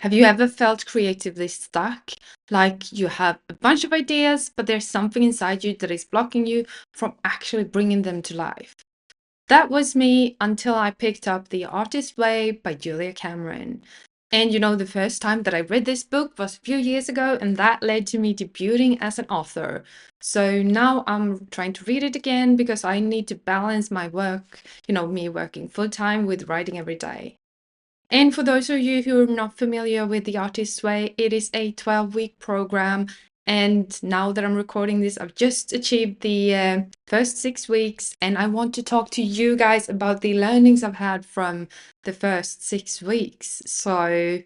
Have you ever felt creatively stuck? Like you have a bunch of ideas, but there's something inside you that is blocking you from actually bringing them to life. That was me until I picked up The Artist's Way by Julia Cameron. And the first time that I read this book was a few years ago, and that led to me debuting as an author. So now I'm trying to read it again because I need to balance my work, me working full time with writing every day. And for those of you who are not familiar with The Artist's Way, it is a 12-week program. And now that I'm recording this, I've just achieved the first 6 weeks. And I want to talk to you guys about the learnings I've had from the first 6 weeks. So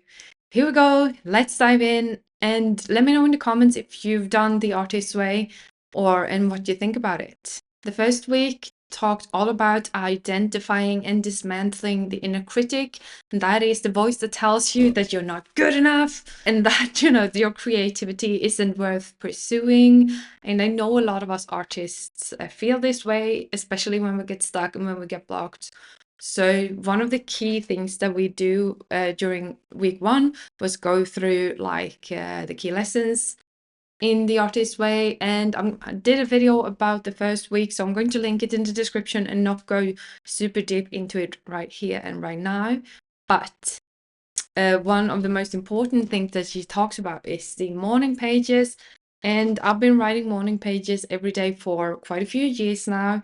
here we go. Let's dive in. And let me know in the comments if you've done The Artist's Way and what you think about it. The first week talked all about identifying and dismantling the inner critic, and that is the voice that tells you that you're not good enough and that your creativity isn't worth pursuing. And I know a lot of us artists feel this way, especially when we get stuck and when we get blocked. So one of the key things that we do during week 1 was go through the key lessons in The Artist's Way, and I did a video about the first week, so I'm going to link it in the description and not go super deep into it right here and right now. But one of the most important things that she talks about is the morning pages, and I've been writing morning pages every day for quite a few years now,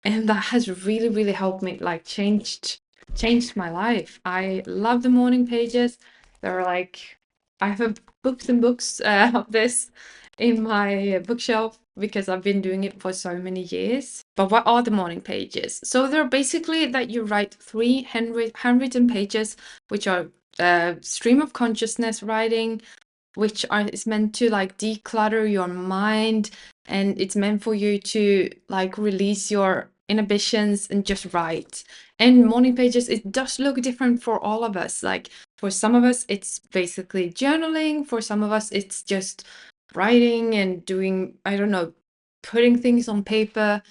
and that has really helped me, changed my life. I love the morning pages. They're like, I have books and books of this in my bookshelf because I've been doing it for so many years. But what are the morning pages? So they're basically that you write 300 handwritten pages, which are stream of consciousness writing, which is meant to declutter your mind, and it's meant for you to release your inhibitions and just write. And morning pages, it does look different for all of us. Like for some of us it's basically journaling, for some of us it's just writing and doing, I don't know, putting things on paper.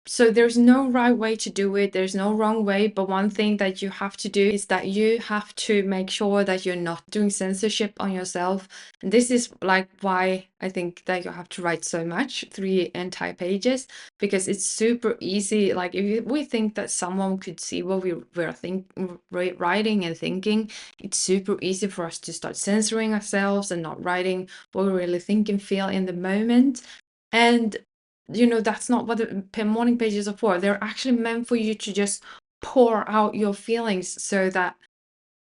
So there's no right way to do it. There's no wrong way. But one thing that you have to do is that you have to make sure that you're not doing censorship on yourself. And this is why I think that you have to write so much, 3 entire pages, because it's super easy. Like if we think that someone could see what we're writing and thinking, it's super easy for us to start censoring ourselves and not writing what we really think and feel in the moment. And that's not what the morning pages are for. They're actually meant for you to just pour out your feelings so that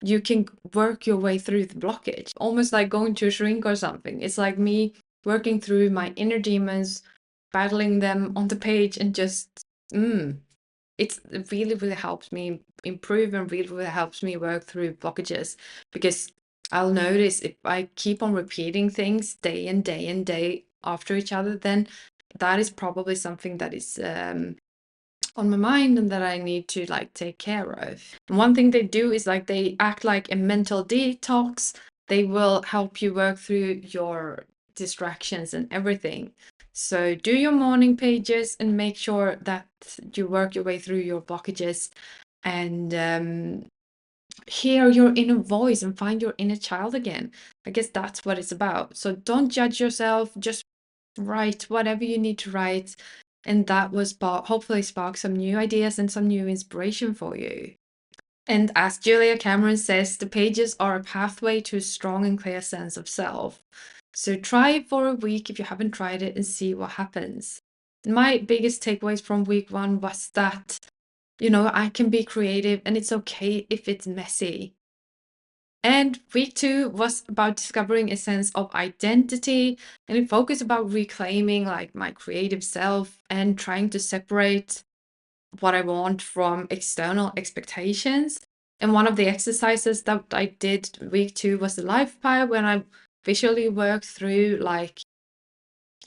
you can work your way through the blockage. Almost like going to a shrink or something. It's like me working through my inner demons, battling them on the page, and just, it really helps me improve and really helps me work through blockages. Because I'll notice if I keep on repeating things day and day and day after each other, then that is probably something that is on my mind and that I need to take care of. And one thing they do is they act like a mental detox. They will help you work through your distractions and everything. So do your morning pages and make sure that you work your way through your blockages and hear your inner voice and find your inner child again. I guess that's what it's about. So don't judge yourself, just write whatever you need to write, and that will hopefully spark some new ideas and some new inspiration for you. And as Julia Cameron says, the pages are a pathway to a strong and clear sense of self. So try it for a week if you haven't tried it and see what happens. My biggest takeaways from week 1 was that I can be creative and it's okay if it's messy. And week 2 was about discovering a sense of identity, and it focused about reclaiming my creative self and trying to separate what I want from external expectations. And one of the exercises that I did week 2 was the life pile, when I visually worked through,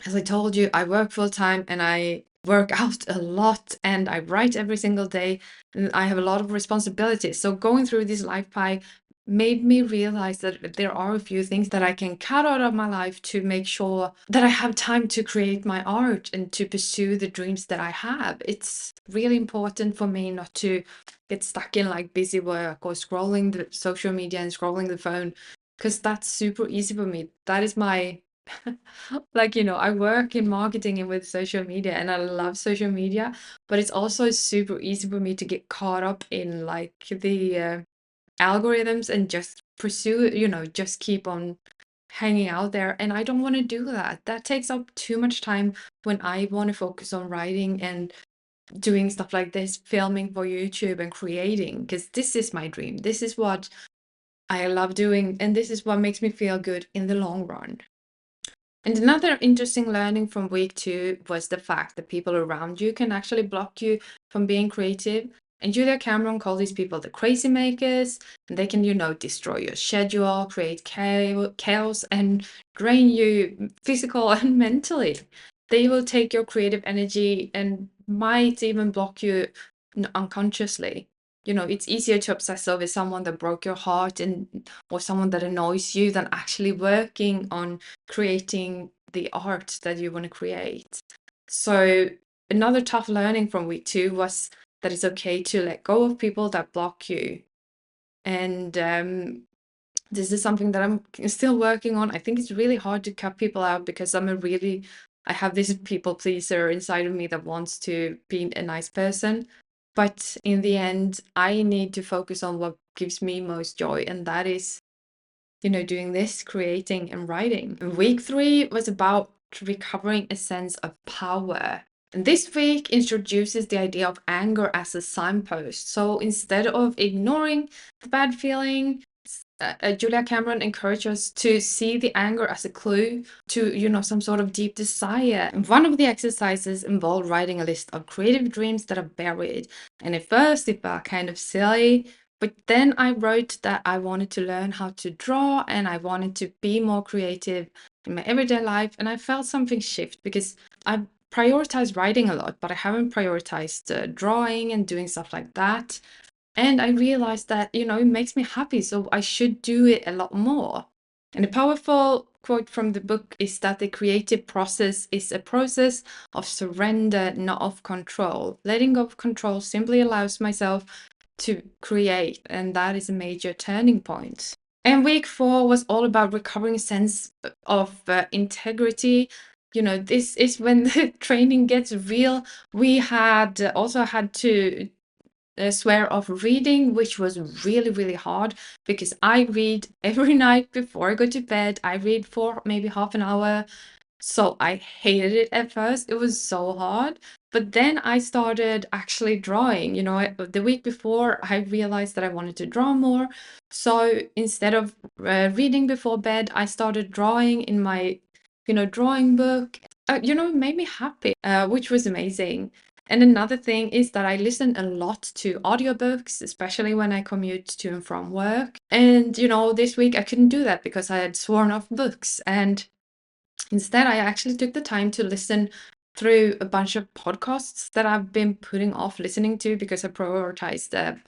as I told you, I work full time and I work out a lot and I write every single day and I have a lot of responsibilities. So going through this life pie made me realize that there are a few things that I can cut out of my life to make sure that I have time to create my art and to pursue the dreams that I have. It's really important for me not to get stuck in busy work or scrolling the social media and scrolling the phone because that's super easy for me. That is my like, I work in marketing and with social media, and I love social media, but it's also super easy for me to get caught up in like the algorithms and just pursue, just keep on hanging out there. And I don't want to do that. That takes up too much time when I want to focus on writing and doing stuff like this, filming for YouTube and creating, because this is my dream. This is what I love doing, and this is what makes me feel good in the long run. And another interesting learning from week 2 was the fact that people around you can actually block you from being creative. And Julia Cameron called these people the crazy makers, and they can, destroy your schedule, create chaos, and drain you physical and mentally. They will take your creative energy and might even block you unconsciously. It's easier to obsess over someone that broke your heart or someone that annoys you than actually working on creating the art that you want to create. So another tough learning from week 2 was that it's okay to let go of people that block you. And this is something that I'm still working on. I think it's really hard to cut people out because I have this people pleaser inside of me that wants to be a nice person. But in the end, I need to focus on what gives me most joy, and that is doing this, creating and writing. Week 3 was about recovering a sense of power. And this week introduces the idea of anger as a signpost. So instead of ignoring the bad feeling, Julia Cameron encourages us to see the anger as a clue to, some sort of deep desire. And one of the exercises involved writing a list of creative dreams that are buried. And at first it felt kind of silly, but then I wrote that I wanted to learn how to draw and I wanted to be more creative in my everyday life. And I felt something shift because I prioritized writing a lot, but I haven't prioritized drawing and doing stuff like that. And I realized that, it makes me happy, so I should do it a lot more. And a powerful quote from the book is that the creative process is a process of surrender, not of control. Letting go of control simply allows myself to create, and that is a major turning point. And week 4 was all about recovering a sense of integrity. This is when the training gets real. We had also had to swear off reading, which was really, really hard because I read every night before I go to bed. I read for maybe half an hour. So I hated it at first. It was so hard. But then I started actually drawing. The week before, I realized that I wanted to draw more. So instead of reading before bed, I started drawing in my, drawing book. It made me happy, which was amazing. And another thing is that I listen a lot to audiobooks, especially when I commute to and from work. And, this week I couldn't do that because I had sworn off books. And instead, I actually took the time to listen through a bunch of podcasts that I've been putting off listening to because I prioritized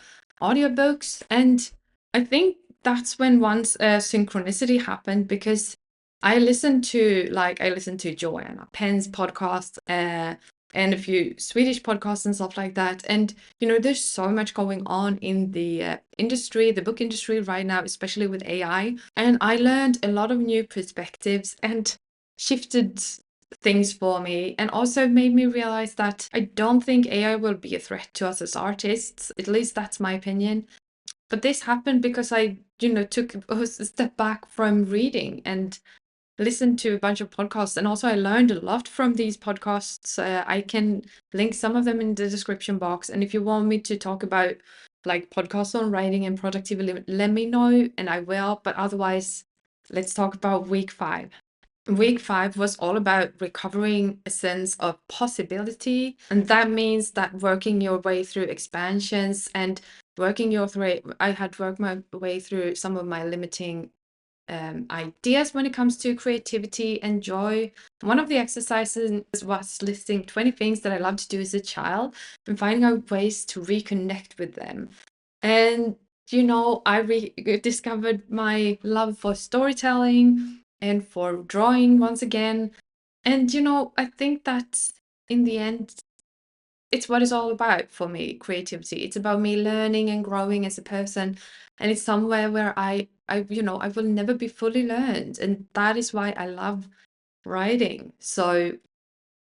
audiobooks. And I think that's when once synchronicity happened because I listened to Joanna Penn's podcast and a few Swedish podcasts and stuff like that. And, there's so much going on in the industry, the book industry right now, especially with AI. And I learned a lot of new perspectives and shifted things for me, and also made me realize that I don't think AI will be a threat to us as artists. At least that's my opinion. But this happened because I, took a step back from reading and listened to a bunch of podcasts. And also I learned a lot from these podcasts. I can link some of them in the description box. And if you want me to talk about like podcasts on writing and productivity, let me know and I will. But otherwise, let's talk about week 5. Week 5 was all about recovering a sense of possibility. And that means that working your way through expansions and I had worked my way through some of my limiting ideas when it comes to creativity and joy. One of the exercises was listing 20 things that I loved to do as a child and finding out ways to reconnect with them. And, I rediscovered my love for storytelling and for drawing once again. And, I think that in the end, it's what it's all about for me, creativity. It's about me learning and growing as a person. And it's somewhere where I I will never be fully learned. And that is why I love writing. So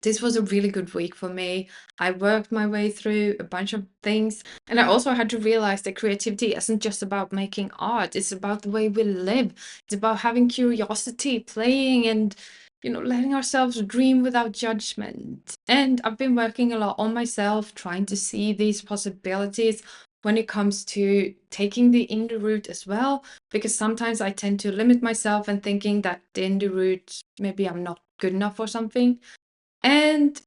this was a really good week for me. I worked my way through a bunch of things. And I also had to realize that creativity isn't just about making art, it's about the way we live. It's about having curiosity, playing, and letting ourselves dream without judgment. And I've been working a lot on myself, trying to see these possibilities when it comes to taking the indie route as well, because sometimes I tend to limit myself and thinking that the indie route, maybe I'm not good enough or something. And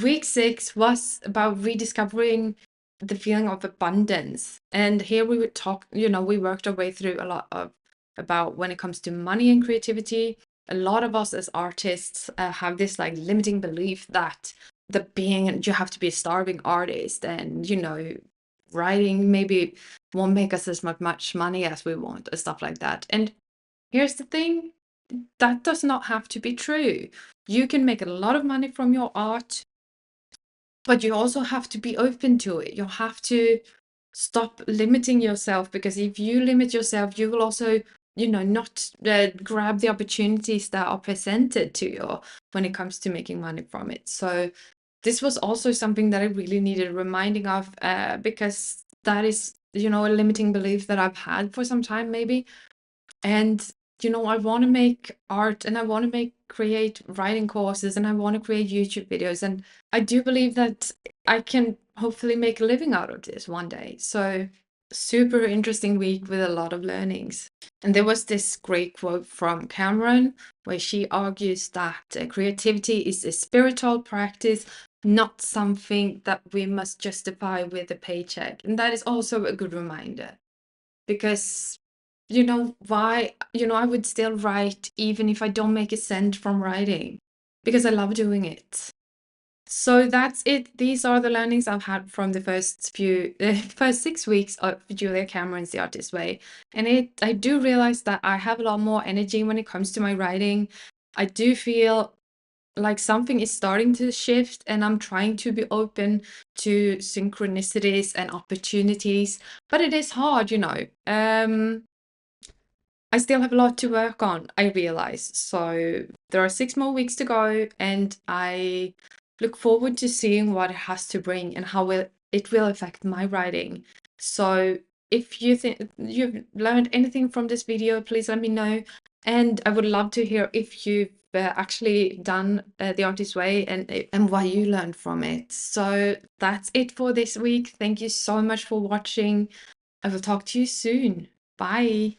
week 6 was about rediscovering the feeling of abundance. And here we would talk, we worked our way through a lot of about when it comes to money and creativity. A lot of us as artists have this like limiting belief that you have to be a starving artist, and writing maybe won't make us as much money as we want, or stuff like that. And here's the thing, that does not have to be true. You can make a lot of money from your art, but you also have to be open to it. You have to stop limiting yourself, because if you limit yourself, you will also, not grab the opportunities that are presented to you when it comes to making money from it. So this was also something that I really needed reminding of, because that is, a limiting belief that I've had for some time, maybe. And I want to make art, and I want to create writing courses, and I want to create YouTube videos, and I do believe that I can hopefully make a living out of this one day. So super interesting week with a lot of learnings. And there was this great quote from Cameron where she argues that creativity is a spiritual practice, not something that we must justify with a paycheck. And that is also a good reminder, because why, I would still write even if I don't make a cent from writing, because I love doing it. So that's it. These are the learnings I've had from the first 6 weeks of Julia Cameron's The Artist Way. And I do realize that I have a lot more energy when it comes to my writing. I do feel like something is starting to shift, and I'm trying to be open to synchronicities and opportunities, but it is hard. I still have a lot to work on, I realize. So there are 6 more weeks to go, and I look forward to seeing what it has to bring and how it will affect my writing. So if you think you've learned anything from this video, please let me know. And I would love to hear if you've actually done The Artist Way, and what you learned from it. So that's it for this week. Thank you so much for watching. I will talk to you soon. Bye.